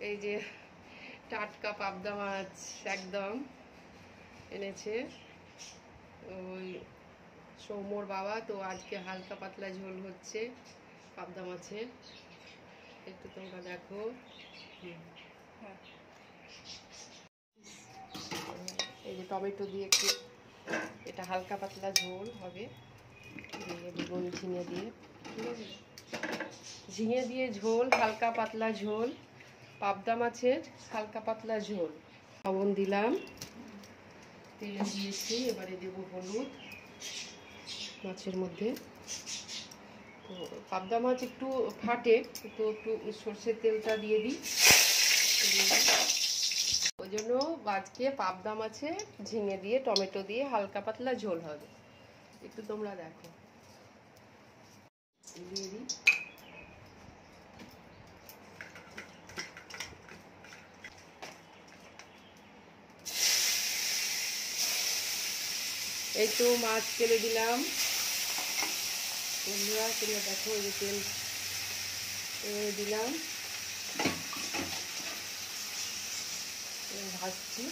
এই যে টাটকা পাবদা মাছ একদম এনেছে ওই সৌম্যর বাবা। তো আজকে হালকা পাতলা ঝোল হচ্ছে পাবদা মাছের, একটু তোমরা দেখো। এই যে টমেটো দিয়ে একটু এটা হালকা পাতলা ঝোল হবে, দিয়ে বেগুন ঝিঙে দিয়ে, ঠিক আছে, ঝিঙে দিয়ে ঝোল, হালকা পাতলা ঝোল পাবদা মাছের, হালকা পাতলা ঝোল। লবণ দিলাম, তেল দিয়েছি, এবারে দেবো হলুদ মাছের মধ্যে। তো পাবদা মাছ একটু ফাটে, তো একটু সর্ষের তেলটা দিয়ে দিই, ওই জন্য আজকে পাবদা মাছে ঝিঙে দিয়ে টমেটো দিয়ে হালকা পাতলা ঝোল হবে। একটু তোমরা দেখো, দিয়ে দিই। এই তো মাছ তেলে দিলাম বন্ধুরা, তোমরা দেখো, এই যে তেল দিলাম, ভাজছি।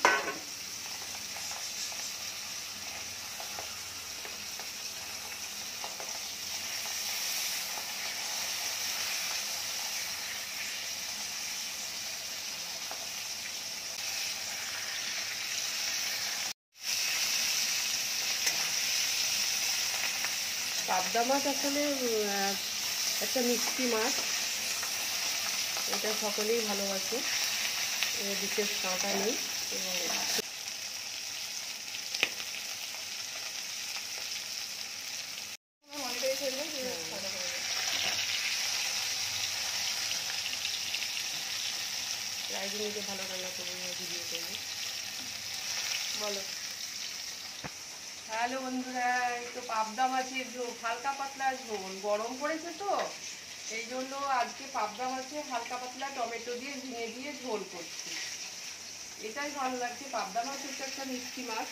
পাবদা মাছ আসলে একটা মিষ্টি মাছ, এটা সকলেই ভালোবাসে, বিশেষ কাঁটা নেই। এবং রাইজুনিকে ভালো রান্না করবো, ভিডিও করবো, বলো। হ্যালো বন্ধুরা, এই তো পাবদা মাছের ঝোল, হালকা পাতলা ঝোল, গরম পড়েছে তো এই জন্য আজকে পাবদা মাছের হালকা পাতলা টমেটো দিয়ে ঝিঙে দিয়ে ঝোল করছি। এটাই ভালো লাগছে, পাবদা মাছ হচ্ছে একটা মিষ্টি মাছ,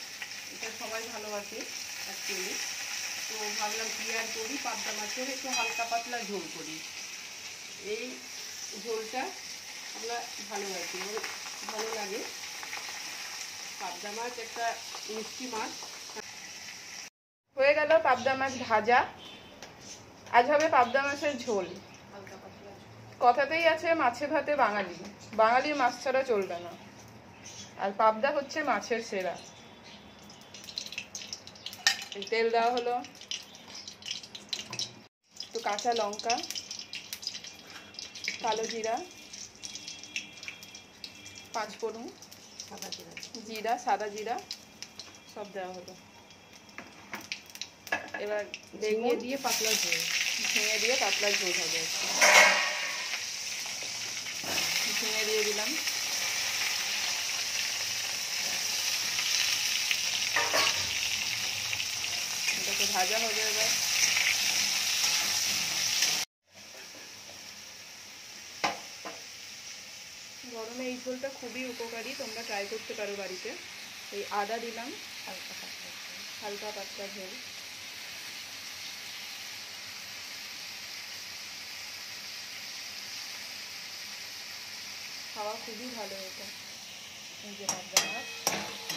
এটা সবাই ভালোবাসে অ্যাকচুয়ালি। তো ভাবলাম কি আর করি, পাবদা মাছের একটু হালকা পাতলা ঝোল করি। এই ঝোলটা আমরা ভালোবাসি, ভালো লাগে। পাবদা মাছ একটা মিষ্টি মাছ। হয়ে গেল পাবদা মাছ ভাজা, আজ হবে পাবদা মাছের ঝোল। হালকা পাতলা কথাতেই আছে মাছে ভাতে বাঙালি, বাঙালির মাছ ছাড়া চলবে না, আর পাবদা হচ্ছে মাছের সেরা। তেল দেওয়া হলো, একটু কাঁচা লঙ্কা, কালো জিরা, পাঁচফোড়ন, সাদা জিরা, জিরা, সাদা জিরা সব দেওয়া হলো। এবার ঝিঙে দিয়ে পাতলা ঝোল, ঝিঙে দিয়ে পাতলা ঝোল হবে। ঝিঙে দিয়ে দিলাম, এটাকে ভাজা হবে। এবার গরমে এই ঝোলটা খুবই উপকারী, তোমরা ট্রাই করতে পারো বাড়িতে। এই আদা দিলাম, হালকা পাতলা ঝোল। খাওয়া খুবই ভালো এটা। এই যে পাবদা মাছ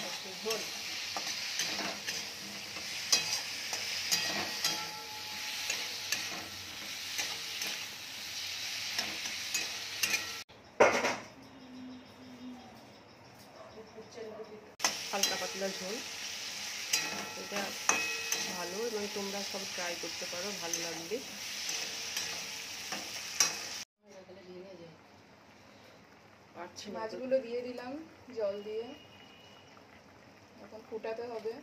একটু ঝোল। হালকা পাতলা ঝোল, এটা ভালো, এবং তোমরা সব ট্রাই করতে পারো, ভালো লাগবে। মাছগুলো দিয়ে দিলাম জল দিয়ে, এখন ফুটাতে হবে।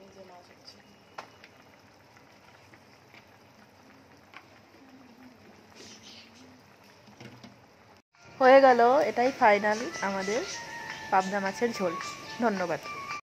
এই যে মাছ হচ্ছে, হয়ে গেল। এটাই ফাইনাল আমাদের পাবদা মাছের ঝোল। ধন্যবাদ।